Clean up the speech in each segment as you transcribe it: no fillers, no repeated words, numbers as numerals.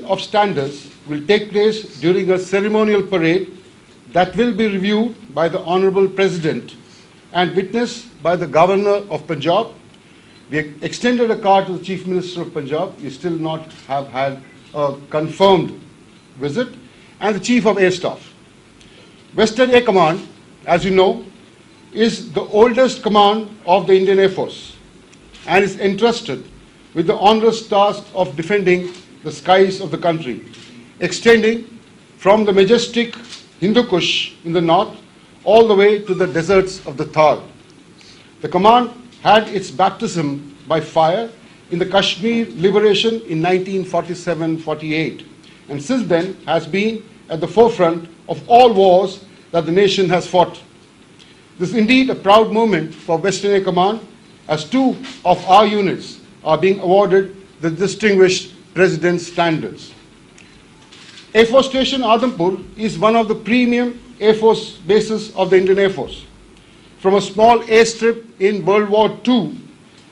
of standards will take place during a ceremonial parade that will be reviewed by the Honorable President and witnessed by the Governor of Punjab. We extended a card to the Chief Minister of Punjab. We still not have had a confirmed visit, and the Chief of Air Staff. Western Air Command, as you know, is the oldest command of the Indian Air Force and is entrusted with the onerous task of defending the skies of the country, extending from the majestic Hindu Kush in the north all the way to the deserts of the Thar. The command had its baptism by fire in the Kashmir liberation in 1947-48, and since then has been at the forefront of all wars that the nation has fought. This is indeed a proud moment for Western Air Command, as two of our units are being awarded the Distinguished President's Standards. Air Force Station Adhampur is one of the premium Air Force bases of the Indian Air Force. From a small airstrip in World War II,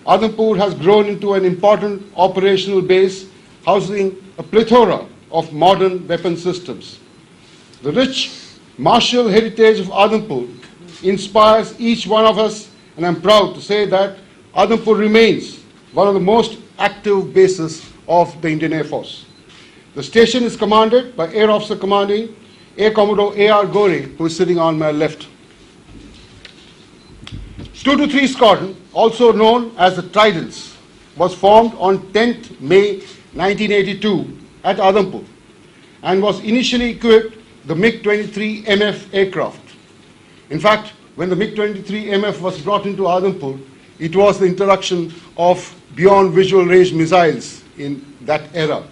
Adhampur has grown into an important operational base housing a plethora of modern weapon systems. The rich martial heritage of Adhampur inspires each one of us, and I'm proud to say that Adhampur remains one of the most active bases of the Indian Air Force. The station is commanded by Air Officer Commanding Air Commodore A.R. Gore, who is sitting on my left. 223 Squadron, also known as the Tridents, was formed on 10th May 1982 at Adhampur and was initially equipped the MiG-23 MF aircraft. In fact, when the MiG-23 MF was brought into Adhampur, it was the introduction of beyond visual range missiles in that era.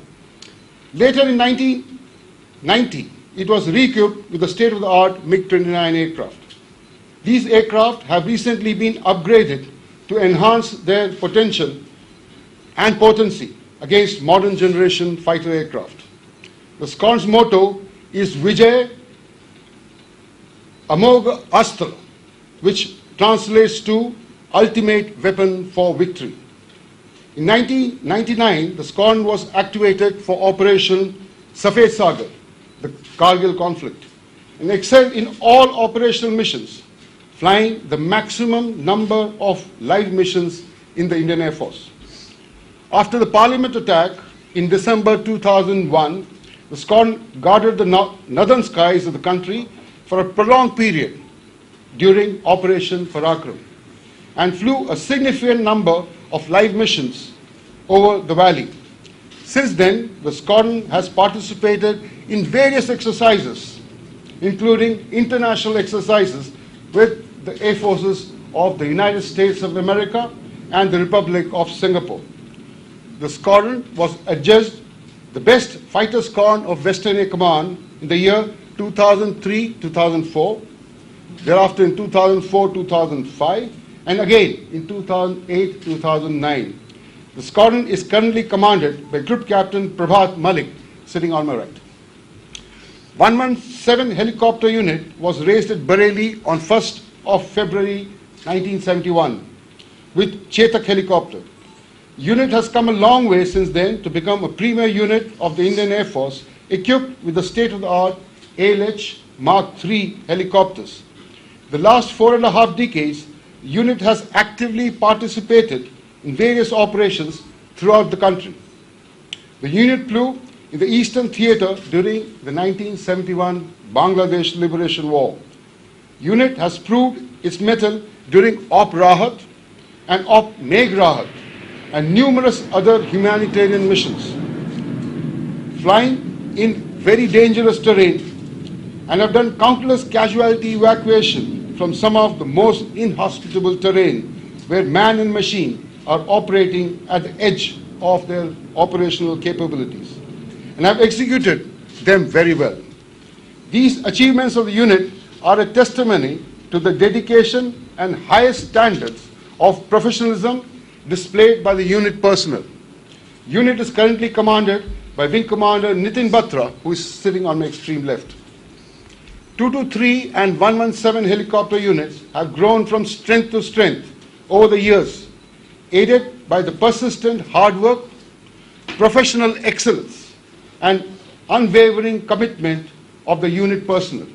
Later in 1990, it was re-equipped with the state-of-the-art MiG-29 aircraft. These aircraft have recently been upgraded to enhance their potential and potency against modern generation fighter aircraft. The squadron's motto is Vijay Amog Astra, which translates to ultimate weapon for victory. In 1999, the squadron was activated for Operation Safed Sagar, the Kargil conflict, and excelled in all operational missions, flying the maximum number of live missions in the Indian Air Force. After the Parliament attack in December 2001, the squadron guarded the northern skies of the country for a prolonged period during Operation Parakram and flew a significant number of live missions over the valley. Since then, the squadron has participated in various exercises, including international exercises with the Air Forces of the United States of America and the Republic of Singapore. The squadron was adjudged the best fighter squadron of Western Air Command in the year 2003-2004, thereafter in 2004-2005, and again in 2008-2009. The squadron is currently commanded by Group Captain Prabhat Malik, sitting on my right. 117 helicopter unit was raised at Bareilly on 1st of February 1971 with Chetak helicopter. Unit has come a long way since then to become a premier unit of the Indian Air Force, equipped with the state-of-the-art ALH Mark III helicopters. The last 4.5 decades, the unit has actively participated in various operations throughout the country. The unit flew in the Eastern Theatre during the 1971 Bangladesh Liberation War. Unit has proved its mettle during Op Rahat and Op Megh Rahat and numerous other humanitarian missions. Flying in very dangerous terrain, and have done countless casualty evacuation from some of the most inhospitable terrain where man and machine are operating at the edge of their operational capabilities, and have executed them very well. These achievements of the unit are a testimony to the dedication and highest standards of professionalism displayed by the unit personnel. Unit is currently commanded by Wing Commander Nitin Batra, who is sitting on my extreme left. 223 and 117 helicopter units have grown from strength to strength over the years, aided by the persistent hard work, professional excellence, and unwavering commitment of the unit personnel.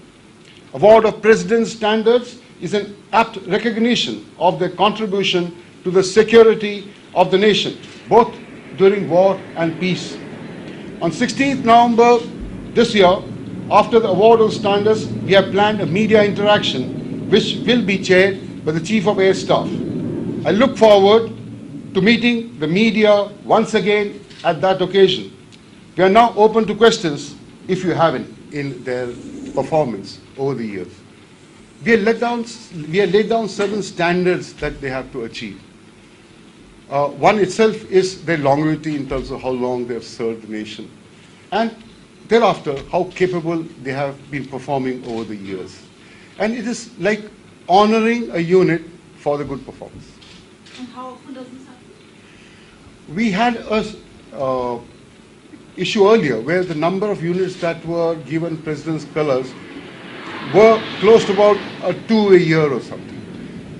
Award of President's Standards is an apt recognition of their contribution to the security of the nation, both during war and peace. On 16th November this year, after the award of standards, we have planned a media interaction which will be chaired by the Chief of Air Staff. I look forward to meeting the media once again at that occasion. We are now open to questions if you have any in their performance over the years. We have laid down certain standards that they have to achieve. One itself is their longevity in terms of how long they have served the nation, and thereafter how capable they have been performing over the years. And it is like honoring a unit for the good performance. And how often does this happen? We had a issue earlier where the number of units that were given President's colors were close to about 2 a year or something.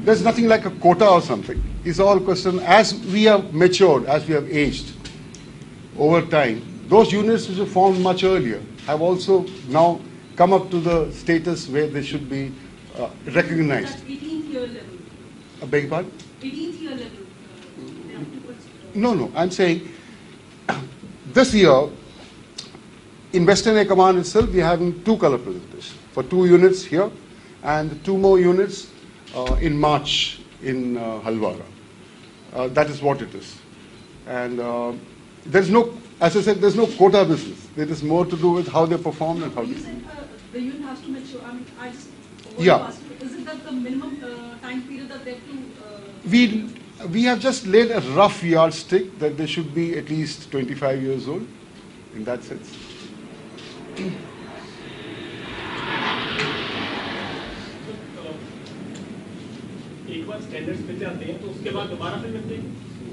There's nothing like a quota or something. It's all a question, as we have matured, as we have aged over time, those units which were formed much earlier have also now come up to the status where they should be recognized. At 18th year level. I beg your pardon? 18th year level. They have to put, No, I'm saying this year, in Western Air Command itself, we are having 2 color presentations for 2 units here and 2 more units in March in Halwara. That is what it is. And there's no, as I said, there's no quota business. It is more to do with how they perform and how you they. said the unit has to mature. I mean, I just Yeah. is it that the minimum time period that they have to? We have just laid a rough yardstick that they should be at least 25 years old, in that sense. एक बार standards पे जाते हैं तो उसके बाद दोबारा फिर मिलते हैं।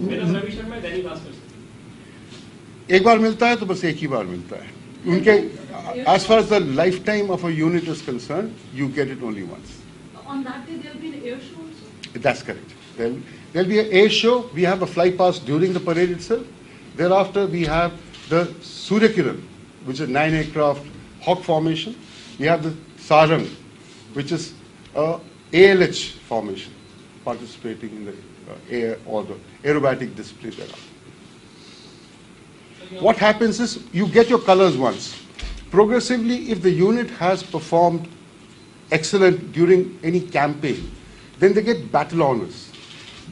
मेरा रवि शर्मा दैनिक भास्कर से एक बार मिलता है तो बस एक ही बार मिलता है उनके, as far as the lifetime of a unit is concerned, you get it only once. On that day, there will be an air show also. That's correct. There'll be an air show. We have a fly past during the parade itself. Thereafter, we have the Surya Kiran, which is a 9 aircraft hawk formation. We have the Sarang, which is a ALH formation, participating in the air or the aerobatic display thereafter. What happens is you get your colors once. Progressively, if the unit has performed excellent during any campaign, then they get battle honors.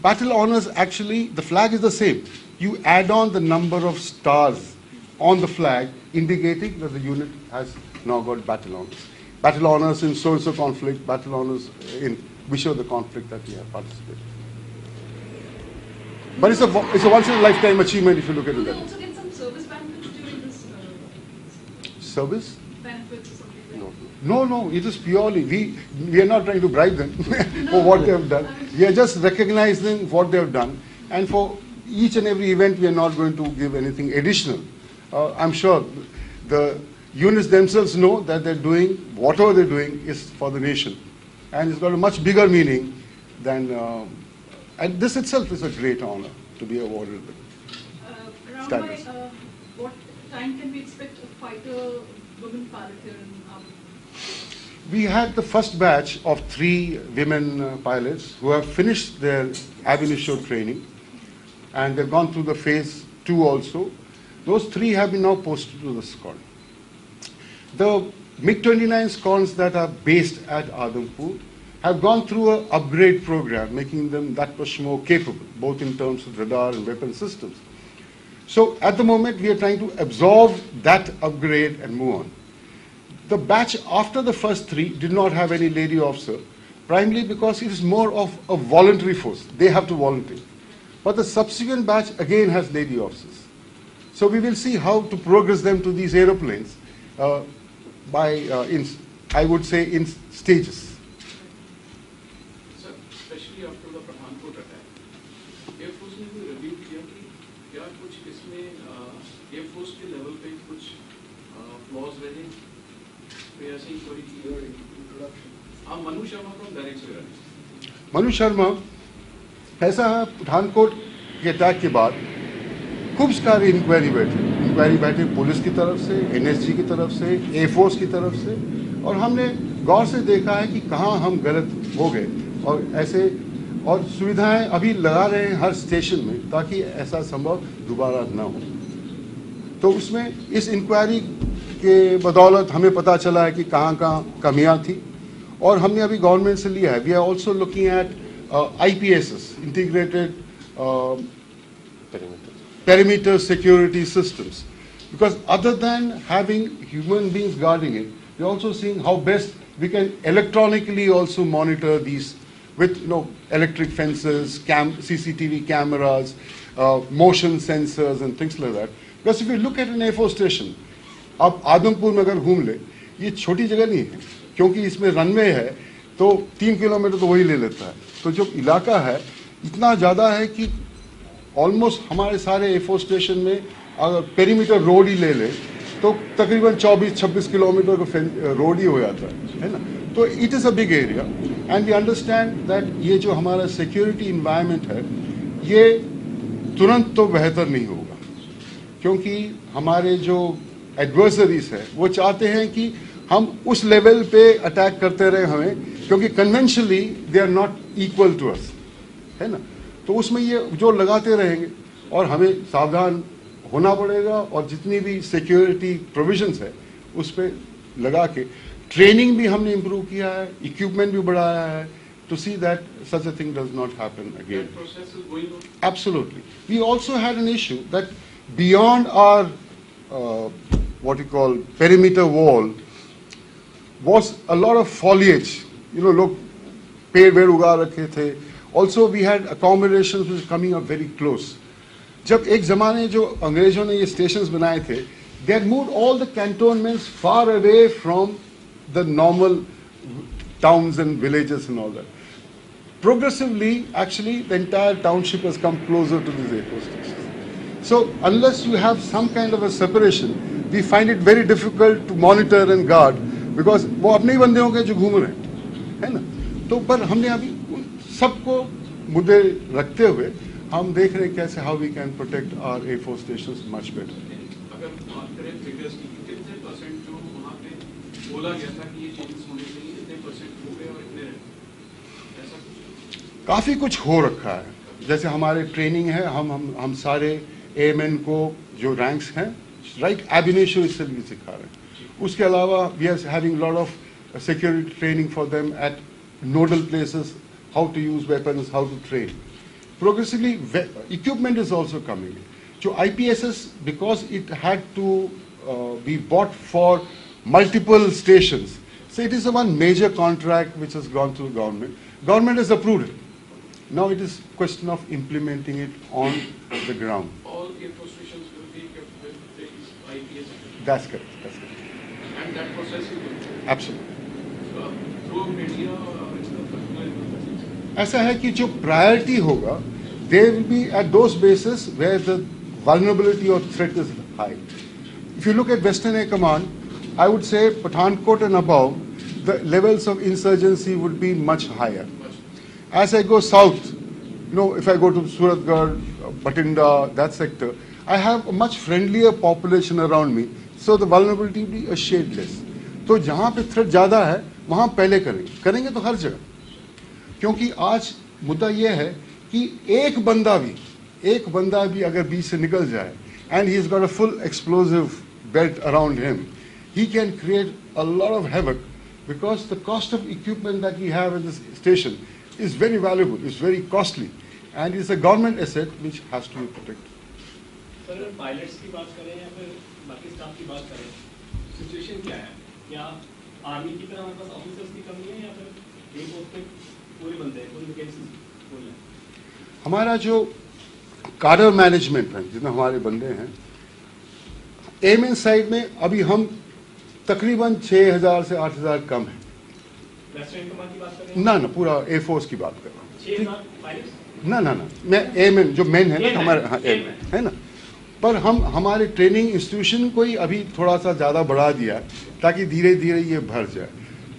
Battle honors, actually, the flag is the same. You add on the number of stars on the flag, indicating that the unit has now got battle honors. Battle honors in so-and-so conflict, battle honors in which of the conflict that we have participated. But it's a once-in-a-lifetime achievement if you look at Do it they that way. also get some service benefits during this Service? benefits or something like that? No, it is purely, we are not trying to bribe them for what they have done. We are just recognizing what they have done. And for each and every event, we are not going to give anything additional. I'm sure the units themselves know that they're doing, whatever they're doing is for the nation. And it's got a much bigger meaning than, and this itself is a great honor to be awarded with. Around Standards. by what time can we expect a fighter women pilot here in We had the first batch of 3 women pilots who have finished their ab initio training, and they've gone through the phase 2 also. Those 3 have been now posted to the squadron. The MiG-29 squadrons that are based at Adampur have gone through an upgrade program, making them that much more capable, both in terms of radar and weapon systems. So at the moment, we are trying to absorb that upgrade and move on. The batch after the first 3 did not have any lady officer, primarily because it is more of a voluntary force. They have to volunteer. But the subsequent batch again has lady officers. So we will see how to progress them to these aeroplanes I would say, in stages. Sir specially after the Pathankot attack air force ने कोई review किया कि क्या कुछ इसमें air force के level पे कुछ फ्लॉज रहे, तो ऐसे ही थोड़ी इंट्रोडक्शन आप मनु शर्मा फ्रॉम दैनिक सवेरा। मनु शर्मा, ऐसा है, पठानकोट के अटैक के बाद खूब सारी इंक्वायरी बैठी इंक्वायरी बैठे पुलिस की तरफ से, एनएसजी की तरफ से, एयरफोर्स की तरफ से, और हमने गौर से देखा है कि कहाँ हम गलत हो गए, और ऐसे और सुविधाएं अभी लगा रहे हैं हर स्टेशन में ताकि ऐसा संभव दोबारा ना हो। तो उसमें इस इंक्वायरी के बदौलत हमें पता चला है कि कहाँ कहाँ कमियाँ थी, और हमने अभी गवर्नमेंट से लिया है। We are also looking at IPSS, integrated perimeter security systems, because other than having human beings guarding it, we're also seeing how best we can electronically also monitor these with electric fences, CCTV cameras, motion sensors and things like that. Because if you look at an Air Force station, आप आदमपुर में अगर घूम ले, ये छोटी जगह नहीं है, क्योंकि इसमें रनवे है तो 3 किलोमीटर तो वही ले लेता है। तो जो इलाका है इतना ज़्यादा है कि ऑलमोस्ट हमारे सारे एयरफोर्स स्टेशन में अगर पेरीमीटर रोड ही ले ले तो तकरीबन 24-26 किलोमीटर का रोड ही हो जाता है ना। तो it is a big area, and we understand that ये जो हमारा सिक्योरिटी इन्वायरमेंट है ये तुरंत तो बेहतर नहीं होगा, क्योंकि हमारे जो एडवर्सरीज है वो चाहते हैं कि हम उस लेवल पे अटैक करते रहे हमें, क्योंकि conventionally they are not equal to us, है ना। तो उसमें ये जो लगाते रहेंगे और हमें सावधान होना पड़ेगा, और जितनी भी सिक्योरिटी प्रोविजंस है उस पर लगा के ट्रेनिंग भी हमने इम्प्रूव किया है, इक्विपमेंट भी बढ़ाया है, to see that such a thing does not happen again. That process is going on. Absolutely. We also had an issue that beyond our what you call perimeter wall was a lot of foliage. लोग पेड़ वेड़ उगा रखे थे. Also we had accommodations which were coming up very close. जब एक ज़माने जो अंग्रेजों ने ये स्टेशंस बनाए थे, they had moved all the cantonments far away from the normal towns and villages and all that. Progressively, actually, the entire township has come closer to these airport stations. So unless you have some kind of a separation, we find it very difficult to monitor and guard, because वो अपने ही बंदे होंगे जो घूम रहे हैं, है ना। तो पर हमने अभी उन सबको मुद्दे रखते हुए हम देख रहे हैं कैसे how we can protect our airport stations much better. अगर बात करें फिगर्स की, कितने परसेंट जो वहाँ पे बोला गया था कि ये चेंजेस होने चाहिए, कितने परसेंट हो गए और कितने रहे, ऐसा कुछ? काफ़ी कुछ हो रखा है। जैसे हमारे ट्रेनिंग है, हम सारे एयरमैन को जो रैंक्स हैं राइट एबिनेशो इससे भी सिखा रहे हैं। उसके अलावा we are having lot of security training for them at nodal places, how to use weapons, how to train. Progressively equipment is also coming. जो IPSS, because it had to be bought for multiple stations, so it is a one major contract which has gone through government. Government has approved it. Now it is question of implementing it on the ground. All airport stations will be kept with these IPS, That's correct. That's correct. and that process is going on. Absolutely. Through media or particular. ऐसा है कि जो priority होगा, they will be at those bases where the vulnerability or threat is high. If you look at Western Air Command, I would say Pathankot and above, the levels of insurgency would be much higher. As I go south, if I go to Suratgarh, Bathinda, that sector, I have a much friendlier population around me, so the vulnerability will be a shade less. तो जहाँ पे threat ज़्यादा है, वहाँ पहले करेंगे तो हर जगह, क्योंकि आज मुद्दा ये है कि एक बंदा भी अगर बीच से निकल जाए, and he's got a full explosive belt around him, he can create a lot of havoc, because the cost of equipment that we have in this station is very valuable, it's very costly, and it's a government asset which has to be protected. Sir, अगर pilots की बात करें या फिर बाकी staff की बात करें, सिचुएशन क्या है? क्या आर्मी की तरह हमारे पास ऑफिसर्स की कमी है, या फिर एक पोस्ट पे पूरे बंदे हैं, पूरे वैकेंसीज फुल हैं? हमारा जो कार्डर मैनेजमेंट है, जितने हमारे बंदे हैं, एयरमैन साइड में अभी हम तकरीबन 6,000 से 8,000 कम है। वेस्टर्न कमांड की बात करें? ना, पूरा एयरफोर्स की बात कर रहा हूँ। 6,000 पायलट्स? ना, मैं एयरमैन जो मेन है ना हमारे, हाँ एयरमैन है ना, पर हम हमारे ट्रेनिंग इंस्टीट्यूशन को ही अभी थोड़ा सा ज़्यादा बढ़ा दिया ताकि धीरे धीरे ये भर जाए।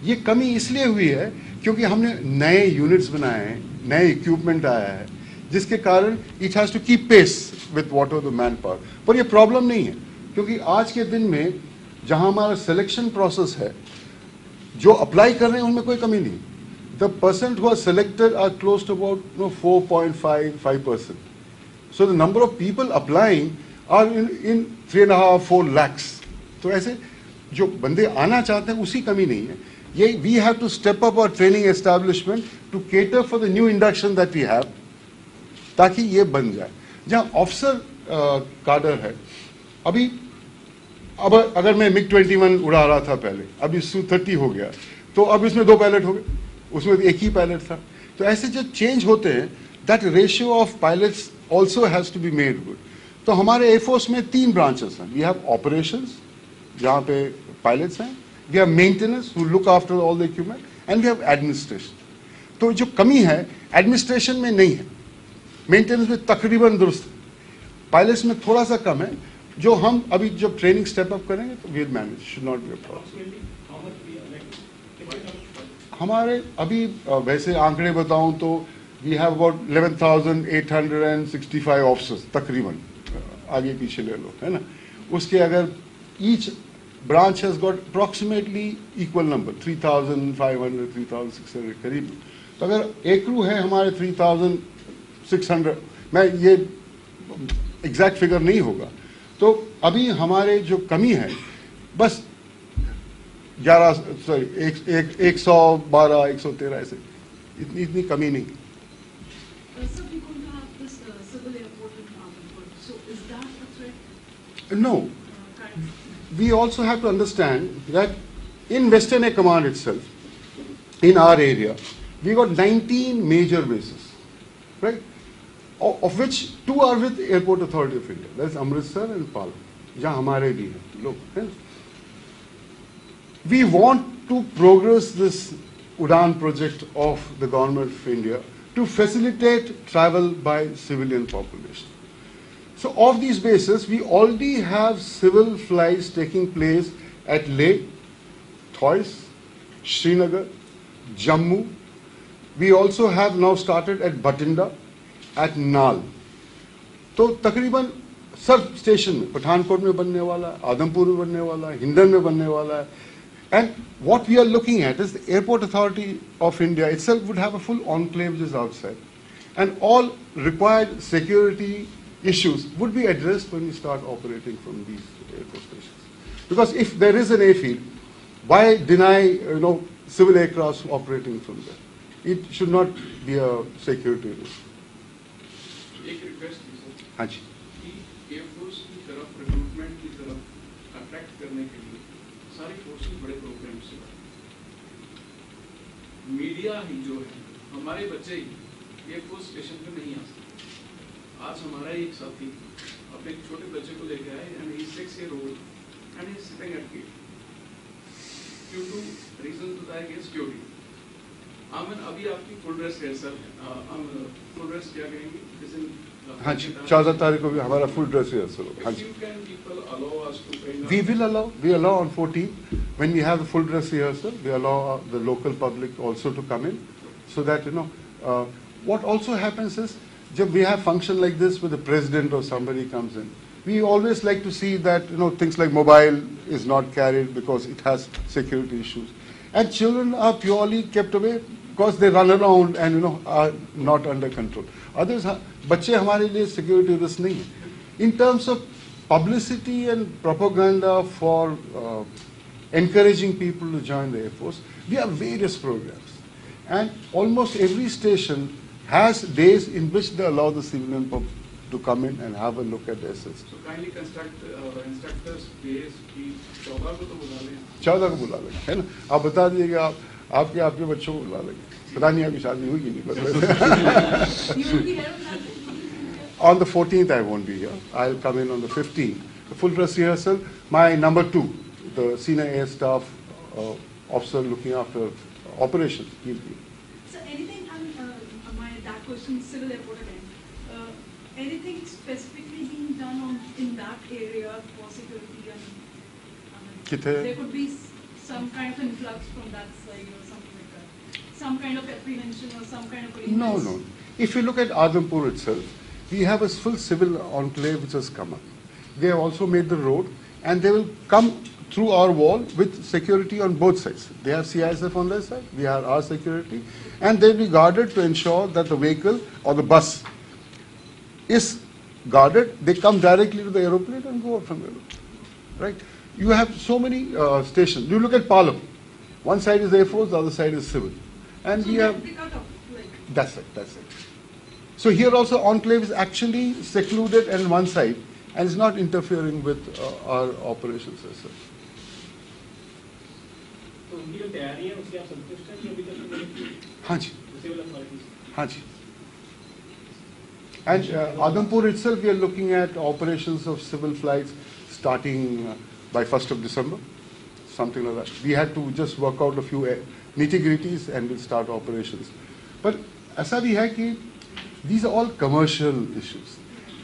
ये कमी इसलिए हुई है क्योंकि हमने नए यूनिट्स बनाए हैं, नए इक्विपमेंट आया है, जिसके कारण it has to keep pace with whatever the manpower. पर ये प्रॉब्लम नहीं है, क्योंकि आज के दिन में जहां हमारा सिलेक्शन प्रोसेस है, जो अप्लाई कर रहे हैं उनमें कोई कमी नहीं. The percent who are selected are close to about 4.5%. So the number of people applying are in 3.5-4 lakhs. तो ऐसे जो बंदे आना चाहते हैं उसकी कमी नहीं है. ये we have to step up our training establishment to cater for the new induction that we have, ताकि ये बन जाए. जहाँ ऑफिसर कार्डर है, अभी अब अगर मैं MiG-21 उड़ा रहा था पहले, अभी Su-30 हो गया, तो अब इसमें 2 पायलट हो गए, उसमें एक ही पायलट था. तो ऐसे जो चेंज होते हैं, that ratio of pilots also has to be made good. तो हमारे एयरफोर्स में 3 ब्रांचेस हैं. वी हैव ऑपरेशंस, जहाँ पे पायलट्स हैं, we have maintenance who look after all the equipment, and we have administration. तो जो कमी है एडमिनिस्ट्रेशन में नहीं है, मेंटेनेंस में तकरीबन दुरुस्त है, पायलट्स में थोड़ा सा कम है. जो हम अभी जब ट्रेनिंग स्टेप अप करेंगे तो we'll manage, should not be a problem. हमारे अभी वैसे आंकड़े बताऊं तो वी हैव अबाउट 11,865 ऑफिसर्स तकरीबन, आगे पीछे ले लो, है ना. उसके अगर each branch has got approximately equal number 3,500 3,600 करीब. तो अगर एक्रू है हमारे 3,600, मैं ये एग्जैक्ट फिगर नहीं होगा, तो अभी हमारे जो कमी है बस 112 113 ऐसे, इतनी कमी नहीं. So we're going to have this civil airport in Amanpur. So is that a threat? No. Kind of. We also have to understand that in Western Air Command itself, in our area, we got 19 major bases, right? Of which 2 are with Airport Authority of India. That's Amritsar and Palwa. जहाँ हमारे भी हैं लोग, हैं. We want to progress this Udan project of the government of India to facilitate travel by civilian population. So of these bases, we already have civil flights taking place at Leh, Thois, Srinagar, Jammu. We also have now started at Bathinda, at Nal. तो तकरीबन sub station में, पठानकोट में बनने वाला है, आदमपुर में बनने वाला है, हिंडन में बनने वाला है. And what we are looking at is the Airport Authority of India itself would have a full enclave which is outside. And all required security issues would be addressed when we start operating from these airport stations. Because if there is an airfield, why deny civil aircraft operating from there? It should not be a security risk. एक request थी sir हाँ जी. कि air force की तरफ recruitment की तरफ attract करने के लिए सारी फोर्सेस बड़े प्रोग्राम से मीडिया ही जो है, हमारे बच्चे ही एयरफोर्स स्टेशन पे नहीं आ सकते. आज हमारा एक साथी अपने एक छोटे बच्चे को लेके आए and he 6 year old and he sitting at gate due to reason बताया गया सिक्योरिटी. आमन अभी आपकी फुल ड्रेस है सर, हम फुल ड्रेस क्या करेंगे जिस दिन हाँ जी, 14 तारीख को भी हमारा फुल ड्रेस रिहर्सल होगा. हाँ जी. We will allow, we allow on 14th, when we have the full dress rehearsal, we allow the local public also to come in, so that, what also happens is, when we have function like this where the president or somebody comes in, we always like to see that, things like mobile is not carried because it has security issues. And children are purely kept away because they run around and, are not under control. Others, बच्चे हमारे लिए security risk नहीं है. In terms of publicity and propaganda for encouraging people to join the Air Force, we have various programs. And almost every station has days in which they allow the civilian public to come in and have a look at the assets. So kindly construct instructors days की 14 को तो बुला लें. 14 को बुला लेंगे, है ना. आप बता दीजिएगा, आपके बच्चों को बुला लेंगे. पता नहीं आपकी शादी हुई कि नहीं. You will be here on that day? On the 14th I won't be here. I'll come in on the 15th. The full dress rehearsal, my number 2, the senior air staff officer looking after operations, he'll be. So anything, that question, civil airport again. Anything specifically being done in that area for security and किथे? there could be some kind of influx from that side or something like that. Some kind of apprehension or some kind of No. If you look at Adampur itself, we have a full civil enclave which has come up. They have also made the road. and they will come through our wall with security on both sides. They have CISF on their side, we have our security, and they'll be guarded to ensure that the vehicle or the bus is guarded. They come directly to the aeroplane and go out from the aeroplane. Right? You have so many stations. You look at Palam. One side is Air Force, the other side is civil. And So we have, they cut off, like, that's it, that's it. So here also Enclave is actually secluded on one side and is not interfering with our operations as such. तो उनकी जो तैयारी है उससे आप संतुष्ट हैं कि अभी तक हाँ जी, सिविल अथॉरिटीज हाँ जी. And Adhampur itself, we are looking at operations of civil flights starting by 1st of December, something like that. We had to just work out a few nitty-gritties and we'll start operations. But ऐसा भी है कि these are all commercial issues.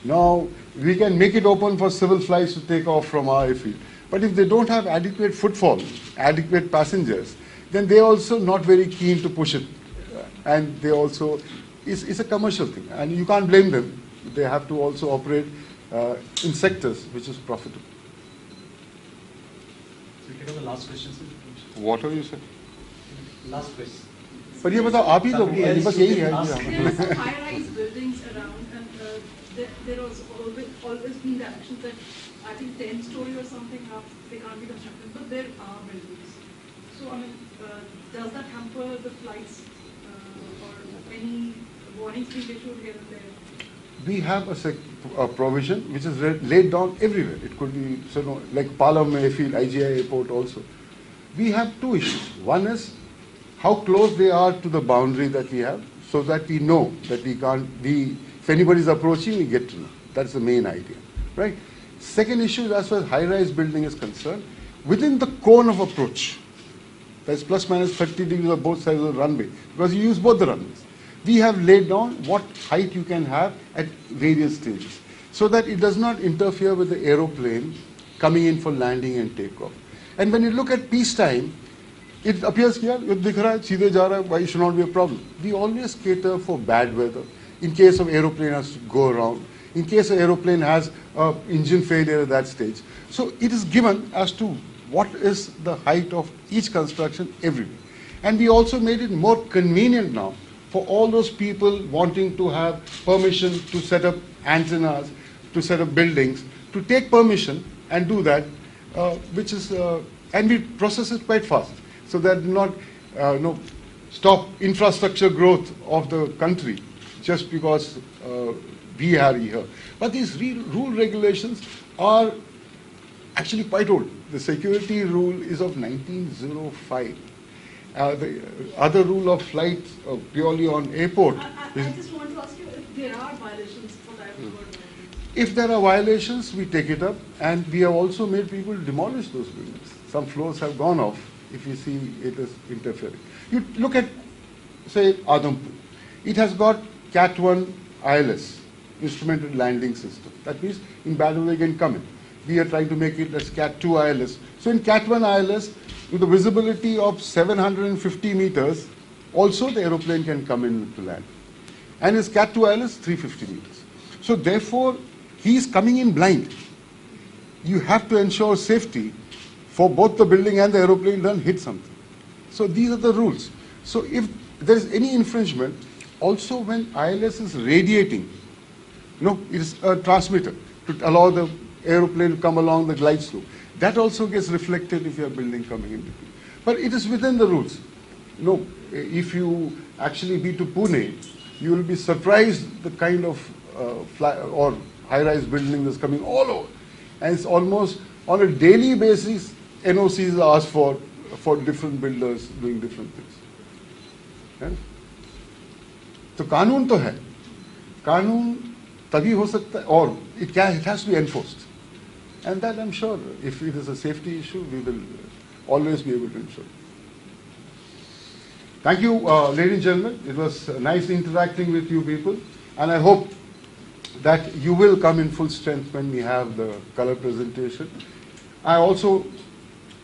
Now, we can make it open for civil flights to take off from our airfield. But if they don't have adequate footfall, adequate passengers, then they're also not very keen to push it. And they also, it's a commercial thing. And you can't blame them. They have to also operate in sectors which is profitable. We can have the last question, sir. What are you saying? Last question. पर ये बताओ आप ही तो Somebody else बस to यही get है last ji, there are some high-rise buildings around, and there was always been the action that I think 10-story or something up, they can't be constructed, but there are buildings. So I mean, does that hamper the flights or any warnings being issued here and there? We have a provision which is laid down everywhere. It could be like Palam Airfield, IGI Airport also. We have two issues. One is how close they are to the boundary that we have, so that we know that we can't. If anybody is approaching, we get to know. That's the main idea, right? Second issue is as far as high-rise building is concerned, within the cone of approach, that's plus minus 30 degrees on both sides of the runway, because you use both the runways. We have laid down what height you can have at various stages, so that it does not interfere with the aeroplane coming in for landing and takeoff. And when you look at peacetime, it appears here, why it should not be a problem. We always cater for bad weather. In case of aeroplane has to go around, in case an aeroplane has engine failure at that stage. So it is given as to what is the height of each construction everywhere. And we also made it more convenient now for all those people wanting to have permission to set up antennas, to set up buildings, to take permission and do that, which is, and we process it quite fast, so that not stop infrastructure growth of the country just because we are here. But these rule regulations are actually quite old. The security rule is of 1905. The other rule of flight purely on airport is, I just want to ask you if there are violations for that word. if there are violations, we take it up, and we have also made people demolish those buildings. Some floors have gone off if you see it is interfering. You look at, say, Adhampur. It has got Cat 1 ILS, instrumented landing system. That means in bad weather they can come in. We are trying to make it as Cat 2 ILS. So in Cat 1 ILS, with a visibility of 750 meters, also the aeroplane can come in to land. And his Cat 2 ILS, 350 meters. So therefore, he is coming in blind. You have to ensure safety for both the building and the aeroplane, don't hit something. So these are the rules. So if there is any infringement, also when ILS is radiating, it is a transmitter to allow the aeroplane to come along the glide slope. That also gets reflected if you have building coming in between. But it is within the rules. If you actually be to Pune, you will be surprised the kind of or high-rise building that's coming all over. And it's almost on a daily basis, NOCs are asked for different builders doing different things. Yeah? तो कानून तो है, कानून तभी हो सकता है, और it has to be enforced. And that I'm sure, if it is a safety issue, we will always be able to ensure. Thank you, ladies and gentlemen. It was nice interacting with you people, and I hope that you will come in full strength when we have the color presentation. I also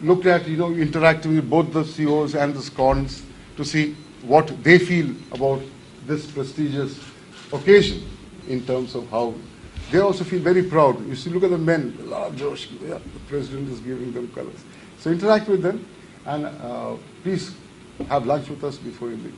looked at, interacting with both the CEOs and the SCONs to see what they feel about this prestigious occasion in terms of how they also feel very proud. You see, look at the men, a lot of Josh, yeah, the president is giving them colors. So interact with them, and please have lunch with us before you leave.